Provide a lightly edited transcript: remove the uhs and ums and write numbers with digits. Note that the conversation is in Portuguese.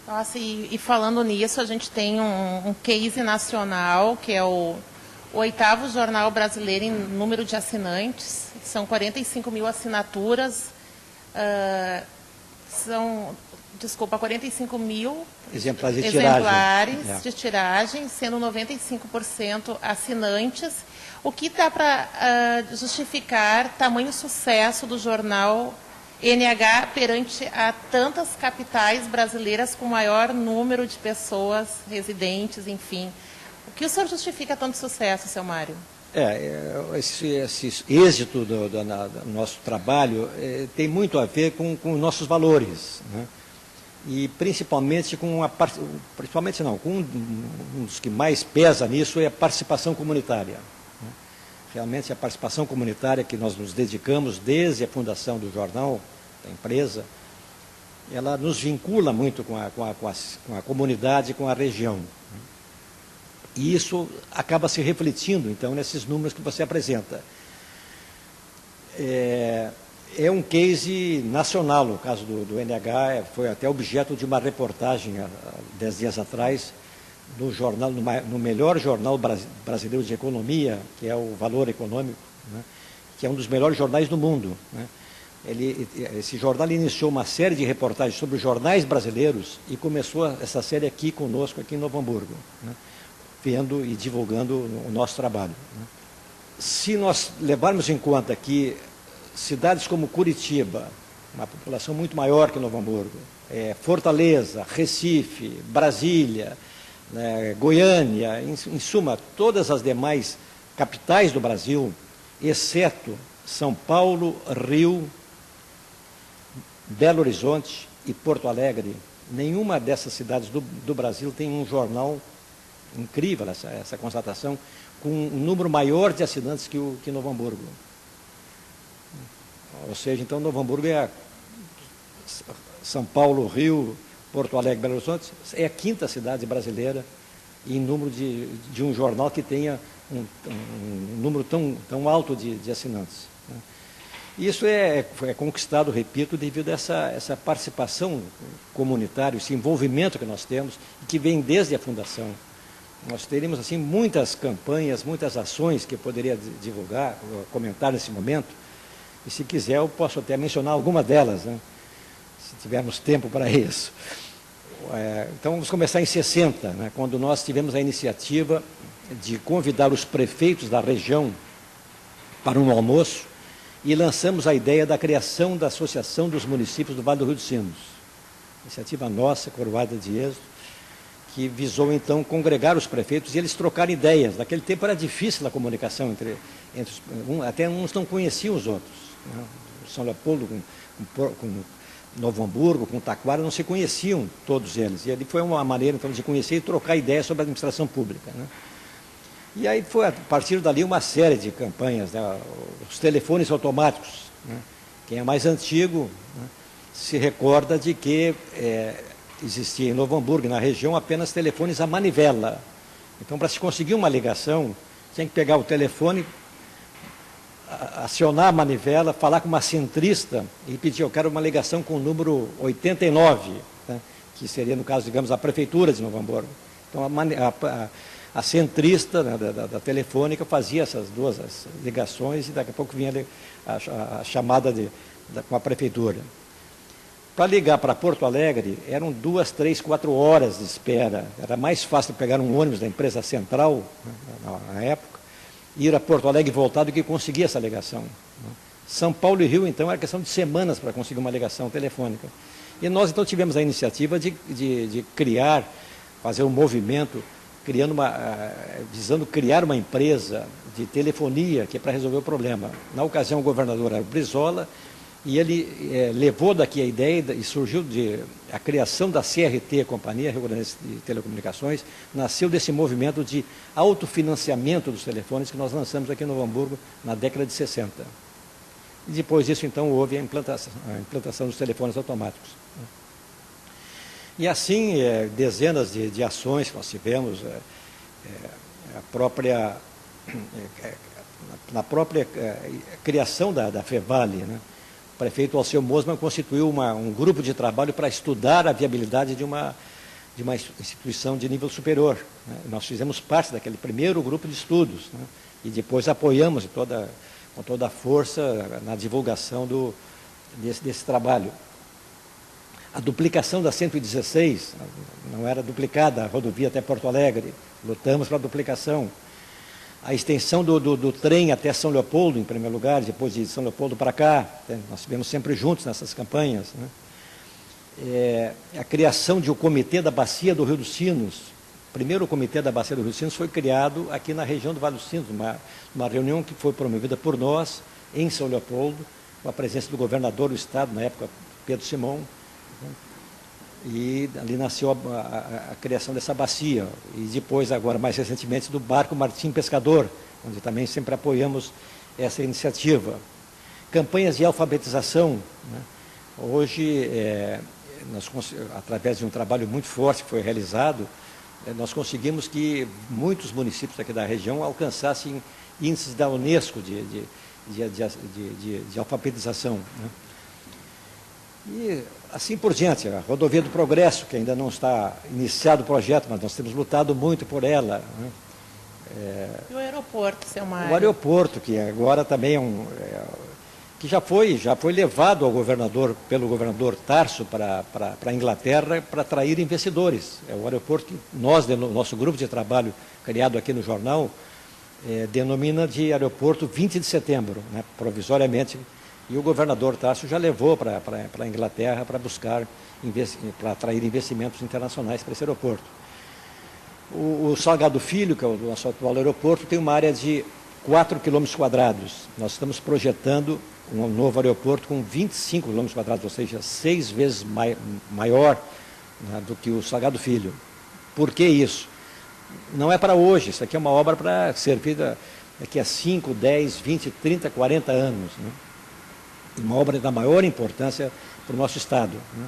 Nossa, e falando nisso, a gente tem um case nacional, que é o oitavo jornal brasileiro em número de assinantes. São 45 mil assinaturas. São, 45 mil exemplares de tiragem, sendo 95% assinantes. O que dá para justificar tamanho sucesso do jornal NH perante a tantas capitais brasileiras com maior número de pessoas residentes, enfim? O que o senhor justifica tanto sucesso, seu Mário? Esse êxito do nosso trabalho tem muito a ver com os nossos valores, né? E principalmente com um dos que mais pesa nisso é a participação comunitária, né? Realmente a participação comunitária que nós nos dedicamos desde a fundação do jornal, da empresa, ela nos vincula muito com a comunidade, com a região, né? E isso acaba se refletindo, então, nesses números que você apresenta. É um case nacional, o caso do NH, foi até objeto de uma reportagem há 10 dias atrás, no melhor jornal brasileiro de economia, que é o Valor Econômico, né, que é um dos melhores jornais do mundo, né. Esse jornal iniciou uma série de reportagens sobre os jornais brasileiros e começou essa série aqui conosco, aqui em Novo Hamburgo, né, vendo e divulgando o nosso trabalho, né. Se nós levarmos em conta que cidades como Curitiba, uma população muito maior que Novo Hamburgo, Fortaleza, Recife, Brasília, né, Goiânia, em suma, todas as demais capitais do Brasil, exceto São Paulo, Rio, Belo Horizonte e Porto Alegre, nenhuma dessas cidades do Brasil tem um jornal, incrível essa constatação, com um número maior de assinantes que Novo Hamburgo. Ou seja, então, Novo Hamburgo São Paulo, Rio, Porto Alegre, Belo Horizonte, é a quinta cidade brasileira em número de um jornal que tenha um número tão alto de assinantes, né? Isso foi conquistado, repito, devido a essa participação comunitária, esse envolvimento que nós temos, e que vem desde a fundação. Nós teríamos, assim, muitas campanhas, muitas ações que eu poderia divulgar, comentar nesse momento, e se quiser eu posso até mencionar alguma delas, né, se tivermos tempo para isso. Então vamos começar em 60, né, quando nós tivemos a iniciativa de convidar os prefeitos da região para um almoço e lançamos a ideia da criação da Associação dos Municípios do Vale do Rio dos Sinos. Iniciativa nossa, coroada de êxito, que visou então congregar os prefeitos e eles trocarem ideias. Naquele tempo era difícil a comunicação até uns não conheciam os outros, né? São Leopoldo com Novo Hamburgo, com Taquara, não se conheciam todos eles. E ali foi uma maneira então de conhecer e trocar ideias sobre a administração pública, né? E aí foi a partir dali uma série de campanhas, né? Os telefones automáticos, né? Quem é mais antigo, né, se recorda de que existia em Novo Hamburgo, na região, apenas telefones à manivela. Então, para se conseguir uma ligação, tinha que pegar o telefone, acionar a manivela, falar com uma centrista e pedir: eu quero uma ligação com o número 89, né, que seria, no caso, digamos, a prefeitura de Novo Hamburgo. Então, a centrista, né, da telefônica fazia essas duas ligações e daqui a pouco vinha a chamada com a prefeitura. Para ligar para Porto Alegre, eram 2, 3, 4 horas de espera. Era mais fácil pegar um ônibus da empresa central, né, na época, ir a Porto Alegre e voltar do que conseguir essa ligação, né. São Paulo e Rio, então, era questão de semanas para conseguir uma ligação telefônica. E nós, então, tivemos a iniciativa de criar, fazer um movimento, visando criar uma empresa de telefonia, que é para resolver o problema. Na ocasião, o governador era o Brizola, e ele levou daqui a ideia e surgiu a criação da CRT, Companhia Rio Grandense de Telecomunicações, nasceu desse movimento de autofinanciamento dos telefones que nós lançamos aqui em Novo Hamburgo na década de 60. E depois disso, então, houve a implantação dos telefones automáticos. E assim, dezenas de ações que nós tivemos, na própria criação da Fevale, né? O prefeito Alceu Mosman constituiu um grupo de trabalho para estudar a viabilidade de uma de uma instituição de nível superior. Né? Nós fizemos parte daquele primeiro grupo de estudos, né? E depois apoiamos com toda a força na divulgação desse trabalho. A duplicação da 116, não era duplicada a rodovia até Porto Alegre, lutamos para a duplicação. A extensão do trem até São Leopoldo, em primeiro lugar, depois de São Leopoldo para cá, nós estivemos sempre juntos nessas campanhas, né? A criação de um comitê da Bacia do Rio dos Sinos. O primeiro comitê da Bacia do Rio dos Sinos foi criado aqui na região do Vale dos Sinos, uma reunião que foi promovida por nós, em São Leopoldo, com a presença do governador do estado, na época, Pedro Simão, né? E ali nasceu a criação dessa bacia, e depois, agora, mais recentemente, do Barco Martim Pescador, onde também sempre apoiamos essa iniciativa. Campanhas de alfabetização, né? Hoje, através de um trabalho muito forte que foi realizado, nós conseguimos que muitos municípios aqui da região alcançassem índices da Unesco de alfabetização, né? E assim por diante, a Rodovia do Progresso, que ainda não está iniciado o projeto, mas nós temos lutado muito por ela, né? E o aeroporto, seu Mário? O aeroporto, que agora também que já foi levado ao governador, pelo governador Tarso para a Inglaterra para atrair investidores. É o aeroporto que nós, nosso grupo de trabalho criado aqui no jornal, denomina de aeroporto 20 de setembro, né, provisoriamente, e o governador Tarso já levou para a Inglaterra para buscar, para atrair investimentos internacionais para esse aeroporto. O Salgado Filho, que é o nosso atual aeroporto, tem uma área de 4 quilômetros quadrados. Nós estamos projetando um novo aeroporto com 25 quilômetros quadrados, ou seja, 6 vezes maior, né, do que o Salgado Filho. Por que isso? Não é para hoje, isso aqui é uma obra para servir daqui a 5, 10, 20, 30, 40 anos, né? Uma obra da maior importância para o nosso Estado, né?